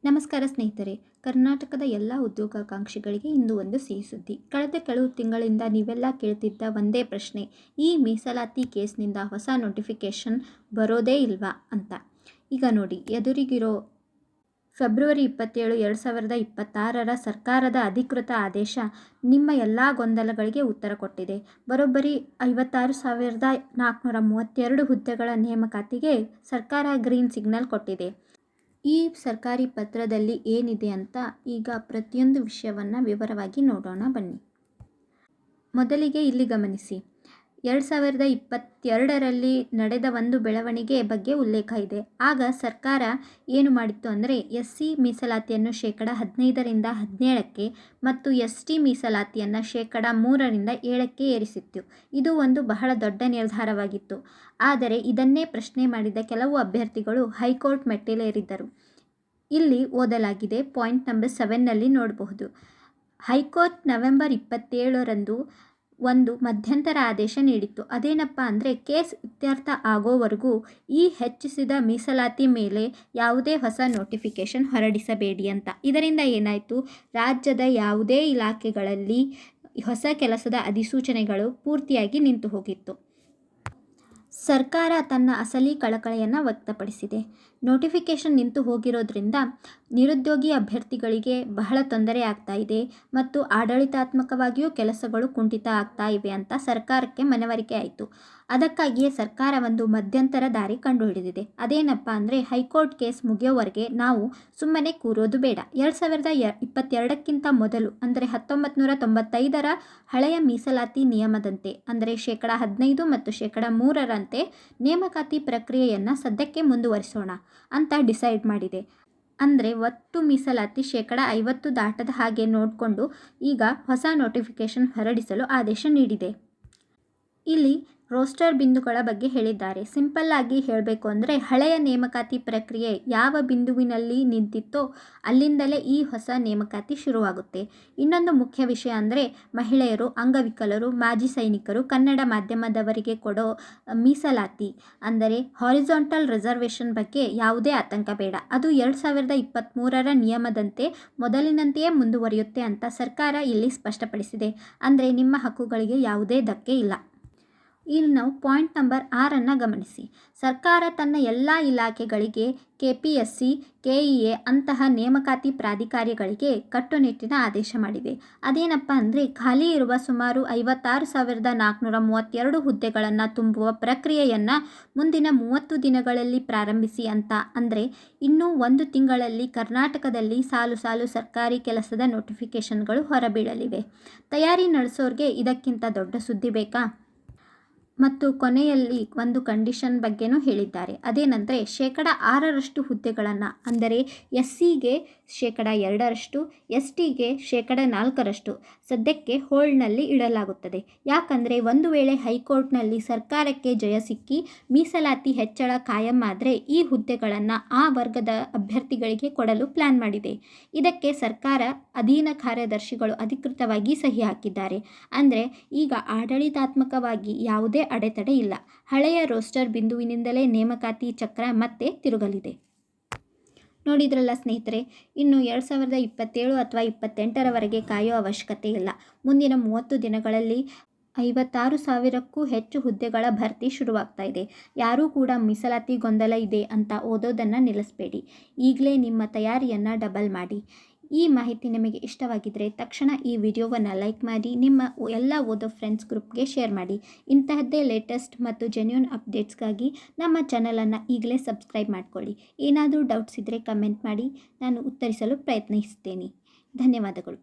ನಮಸ್ಕಾರ ಸ್ನೇಹಿತರೆ. ಕರ್ನಾಟಕದ ಎಲ್ಲ ಉದ್ಯೋಗಾಕಾಂಕ್ಷಿಗಳಿಗೆ ಇಂದು ಒಂದು ಸಿಹಿ ಸುದ್ದಿ. ಕಳೆದ ಕೆಲವು ತಿಂಗಳಿಂದ ನೀವೆಲ್ಲ ಕೇಳ್ತಿದ್ದ ಒಂದೇ ಪ್ರಶ್ನೆ, ಈ ಮೀಸಲಾತಿ ಕೇಸ್ನಿಂದ ಹೊಸ ನೋಟಿಫಿಕೇಷನ್ ಬರೋದೇ ಇಲ್ವಾ ಅಂತ. ಈಗ ನೋಡಿ, ಎದುರಿಗಿರೋ ಫೆಬ್ರವರಿ 27, 2026 ಸರ್ಕಾರದ ಅಧಿಕೃತ ಆದೇಶ ನಿಮ್ಮ ಎಲ್ಲ ಗೊಂದಲಗಳಿಗೆ ಉತ್ತರ ಕೊಟ್ಟಿದೆ. ಬರೋಬ್ಬರಿ 56,432 ಹುದ್ದೆಗಳ ನೇಮಕಾತಿಗೆ ಸರ್ಕಾರ ಗ್ರೀನ್ ಸಿಗ್ನಲ್ ಕೊಟ್ಟಿದೆ. ಈ ಸರ್ಕಾರಿ ಪತ್ರದಲ್ಲಿ ಏನಿದೆ ಅಂತ ಈಗ ಪ್ರತಿಯೊಂದು ವಿಷಯವನ್ನು ವಿವರವಾಗಿ ನೋಡೋಣ ಬನ್ನಿ. ಮೊದಲಿಗೆ ಇಲ್ಲಿ ಗಮನಿಸಿ, 2022ರಲ್ಲಿ ನಡೆದ ಒಂದು ಬೆಳವಣಿಗೆ ಬಗ್ಗೆ ಉಲ್ಲೇಖ ಇದೆ. ಆಗ ಸರ್ಕಾರ ಏನು ಮಾಡಿತ್ತು ಅಂದರೆ, SC ಮೀಸಲಾತಿಯನ್ನು 15% 17% ಮತ್ತು ST ಮೀಸಲಾತಿಯನ್ನು 3% 7% ಏರಿಸಿತ್ತು. ಇದು ಒಂದು ಬಹಳ ದೊಡ್ಡ ನಿರ್ಧಾರವಾಗಿತ್ತು. ಆದರೆ ಇದನ್ನೇ ಪ್ರಶ್ನೆ ಮಾಡಿದ ಕೆಲವು ಅಭ್ಯರ್ಥಿಗಳು ಹೈಕೋರ್ಟ್ ಮೆಟ್ಟಿಲೇರಿದ್ದರು. ಇಲ್ಲಿ ಓದಲಾಗಿದೆ, ಪಾಯಿಂಟ್ ನಂಬರ್ 7ನಲ್ಲಿ ನೋಡಬಹುದು. ಹೈಕೋರ್ಟ್ ನವೆಂಬರ್ 27ರಂದು ಒಂದು ಮಧ್ಯಂತರ ಆದೇಶ ನೀಡಿತ್ತು. ಅದೇನಪ್ಪ ಅಂದರೆ, ಕೇಸ್ ಇತ್ಯರ್ಥ ಆಗೋವರೆಗೂ ಈ ಹೆಚ್ಚಿಸಿದ ಮೀಸಲಾತಿ ಮೇಲೆ ಯಾವುದೇ ಹೊಸ ನೋಟಿಫಿಕೇಷನ್ ಹೊರಡಿಸಬೇಡಿ ಅಂತ. ಇದರಿಂದ ಏನಾಯಿತು, ರಾಜ್ಯದ ಯಾವುದೇ ಇಲಾಖೆಗಳಲ್ಲಿ ಹೊಸ ಕೆಲಸದ ಅಧಿಸೂಚನೆಗಳು ಪೂರ್ತಿಯಾಗಿ ನಿಂತು ಹೋಗಿತ್ತು. ಸರ್ಕಾರ ತನ್ನ ಅಸಲಿ ಕಳಕಳಿಯನ್ನು ವ್ಯಕ್ತಪಡಿಸಿದೆ. ನೋಟಿಫಿಕೇಷನ್ ನಿಂತು ಹೋಗಿರೋದ್ರಿಂದ ನಿರುದ್ಯೋಗಿ ಅಭ್ಯರ್ಥಿಗಳಿಗೆ ಬಹಳ ತೊಂದರೆ ಆಗ್ತಾ ಇದೆ ಮತ್ತು ಆಡಳಿತಾತ್ಮಕವಾಗಿಯೂ ಕೆಲಸಗಳು ಕುಂಠಿತ ಆಗ್ತಾ ಇವೆ ಅಂತ ಸರ್ಕಾರಕ್ಕೆ ಮನವರಿಕೆ ಆಯಿತು. ಅದಕ್ಕಾಗಿಯೇ ಸರ್ಕಾರ ಒಂದು ಮಧ್ಯಂತರ ದಾರಿ ಕಂಡುಹಿಡಿದಿದೆ. ಅದೇನಪ್ಪ ಅಂದರೆ, ಹೈಕೋರ್ಟ್ ಕೇಸ್ ಮುಗಿಯೋವರೆಗೆ ನಾವು ಸುಮ್ಮನೆ ಕೂರೋದು ಬೇಡ. 2022ಕ್ಕಿಂತ ಮೊದಲು ಅಂದರೆ 1995ರ ಹಳೆಯ ಮೀಸಲಾತಿ ನಿಯಮದಂತೆ ಅಂದರೆ 15% ಮತ್ತು 3% ನೇಮಕಾತಿ ಪ್ರಕ್ರಿಯೆಯನ್ನು ಸದ್ಯಕ್ಕೆ ಮುಂದುವರಿಸೋಣ ಅಂತ ಡಿಸೈಡ್ ಮಾಡಿದೆ. ಅಂದರೆ ಒಟ್ಟು ಮೀಸಲಾತಿ 50% ದಾಟದ ಹಾಗೆ ನೋಡಿಕೊಂಡು ಈಗ ಹೊಸ ನೋಟಿಫಿಕೇಷನ್ ಹೊರಡಿಸಲು ಆದೇಶ ನೀಡಿದೆ. ಇಲ್ಲಿ ರೋಸ್ಟರ್ ಬಿಂದುಗಳ ಬಗ್ಗೆ ಹೇಳಿದ್ದಾರೆ. ಸಿಂಪಲ್ ಆಗಿ ಹೇಳಬೇಕು ಅಂದರೆ, ಹಳೆಯ ನೇಮಕಾತಿ ಪ್ರಕ್ರಿಯೆ ಯಾವ ಬಿಂದುವಿನಲ್ಲಿ ನಿಂತಿತ್ತೋ ಅಲ್ಲಿಂದಲೇ ಈ ಹೊಸ ನೇಮಕಾತಿ ಶುರುವಾಗುತ್ತೆ. ಇನ್ನೊಂದು ಮುಖ್ಯ ವಿಷಯ ಅಂದರೆ, ಮಹಿಳೆಯರು, ಅಂಗವಿಕಲರು, ಮಾಜಿ ಸೈನಿಕರು, ಕನ್ನಡ ಮಾಧ್ಯಮದವರಿಗೆ ಕೊಡೋ ಮೀಸಲಾತಿ ಅಂದರೆ ಹಾರಿಜಾಂಟಲ್ ರಿಸರ್ವೇಷನ್ ಬಗ್ಗೆ ಯಾವುದೇ ಆತಂಕ ಬೇಡ. ಅದು 2023ರ ನಿಯಮದಂತೆ ಮೊದಲಿನಂತೆಯೇ ಮುಂದುವರಿಯುತ್ತೆ ಅಂತ ಸರ್ಕಾರ ಇಲ್ಲಿ ಸ್ಪಷ್ಟಪಡಿಸಿದೆ. ಅಂದರೆ ನಿಮ್ಮ ಹಕ್ಕುಗಳಿಗೆ ಯಾವುದೇ ಧಕ್ಕೆ ಇಲ್ಲ. ಇಲ್ಲಿ ನಾವು ಪಾಯಿಂಟ್ ನಂಬರ್ 6ಅನ್ನು ಗಮನಿಸಿ. ಸರ್ಕಾರ ತನ್ನ ಎಲ್ಲ ಇಲಾಖೆಗಳಿಗೆ KPSC, KEA ಅಂತಹ ನೇಮಕಾತಿ ಪ್ರಾಧಿಕಾರಗಳಿಗೆ ಕಟ್ಟುನಿಟ್ಟಿನ ಆದೇಶ ಮಾಡಿದೆ. ಅದೇನಪ್ಪ ಅಂದರೆ, ಖಾಲಿ ಇರುವ ಸುಮಾರು 56,432 ಹುದ್ದೆಗಳನ್ನು ತುಂಬುವ ಪ್ರಕ್ರಿಯೆಯನ್ನು ಮುಂದಿನ 30 ದಿನಗಳಲ್ಲಿ ಪ್ರಾರಂಭಿಸಿ ಅಂತ. ಅಂದರೆ ಇನ್ನೂ 1 ತಿಂಗಳಲ್ಲಿ ಕರ್ನಾಟಕದಲ್ಲಿ ಸಾಲು ಸಾಲು ಸರ್ಕಾರಿ ಕೆಲಸದ ನೋಟಿಫಿಕೇಷನ್ಗಳು ಹೊರಬೀಳಲಿವೆ. ತಯಾರಿ ನಡೆಸೋರಿಗೆ ಇದಕ್ಕಿಂತ ದೊಡ್ಡ ಸುದ್ದಿ ಬೇಕಾ? ಮತ್ತು ಕೊನೆಯಲ್ಲಿ ಒಂದು ಕಂಡೀಷನ್ ಬಗ್ಗೆನೂ ಹೇಳಿದ್ದಾರೆ. ಅದೇನೆಂದರೆ, 6% ಹುದ್ದೆಗಳನ್ನು ಅಂದರೆ SCಗೆ 2%, STಗೆ 4% ಸದ್ಯಕ್ಕೆ ಹೋಲ್ಡ್ನಲ್ಲಿ ಇಡಲಾಗುತ್ತದೆ. ಯಾಕಂದರೆ ಒಂದು ವೇಳೆ ಹೈಕೋರ್ಟ್ನಲ್ಲಿ ಸರ್ಕಾರಕ್ಕೆ ಜಯ ಸಿಕ್ಕಿ ಮೀಸಲಾತಿ ಹೆಚ್ಚಳ ಕಾಯಂ ಆದರೆ ಈ ಹುದ್ದೆಗಳನ್ನು ಆ ವರ್ಗದ ಅಭ್ಯರ್ಥಿಗಳಿಗೆ ಕೊಡಲು ಪ್ಲಾನ್ ಮಾಡಿದೆ. ಇದಕ್ಕೆ ಸರ್ಕಾರ ಅಧೀನ ಕಾರ್ಯದರ್ಶಿಗಳು ಅಧಿಕೃತವಾಗಿ ಸಹಿ ಹಾಕಿದ್ದಾರೆ. ಅಂದರೆ ಈಗ ಆಡಳಿತಾತ್ಮಕವಾಗಿ ಯಾವುದೇ ಅಡೆತಡೆ ಇಲ್ಲ. ಹಳೆಯ ರೋಸ್ಟರ್ ಬಿಂದುವಿನಿಂದಲೇ ನೇಮಕಾತಿ ಚಕ್ರ ಮತ್ತೆ ತಿರುಗಲಿದೆ. ನೋಡಿದ್ರಲ್ಲ ಸ್ನೇಹಿತರೆ, ಇನ್ನು 2027 ಅಥವಾ 28ರವರೆಗೆ ಕಾಯೋ ಅವಶ್ಯಕತೆ ಇಲ್ಲ. ಮುಂದಿನ 30 ದಿನಗಳಲ್ಲಿ 56,000ಕ್ಕೂ ಹೆಚ್ಚು ಹುದ್ದೆಗಳ ಭರ್ತಿ ಶುರುವಾಗ್ತಾ ಇದೆ. ಯಾರೂ ಕೂಡ ಮೀಸಲಾತಿ ಗೊಂದಲ ಇದೆ ಅಂತ ಓದೋದನ್ನು ನಿಲ್ಲಿಸಬೇಡಿ. ಈಗಲೇ ನಿಮ್ಮ ತಯಾರಿಯನ್ನು ಡಬಲ್ ಮಾಡಿ. ಈ ಮಾಹಿತಿ ನಿಮಗೆ ಇಷ್ಟವಾಗಿದ್ದರೆ ತಕ್ಷಣ ಈ ವಿಡಿಯೋವನ್ನು ಲೈಕ್ ಮಾಡಿ, ನಿಮ್ಮ ಎಲ್ಲ ಓದೋ ಫ್ರೆಂಡ್ಸ್ ಗ್ರೂಪ್ಗೆ ಶೇರ್ ಮಾಡಿ. ಇಂತಹದ್ದೇ ಲೇಟೆಸ್ಟ್ ಮತ್ತು ಜೆನ್ಯೂನ್ ಅಪ್ಡೇಟ್ಸ್ಗಾಗಿ ನಮ್ಮ ಚಾನಲನ್ನು ಈಗಲೇ ಸಬ್ಸ್ಕ್ರೈಬ್ ಮಾಡಿಕೊಳ್ಳಿ. ಏನಾದರೂ ಡೌಟ್ಸ್ ಇದ್ದರೆ ಕಮೆಂಟ್ ಮಾಡಿ, ನಾನು ಉತ್ತರಿಸಲು ಪ್ರಯತ್ನಿಸ್ತೇನೆ. ಧನ್ಯವಾದಗಳು.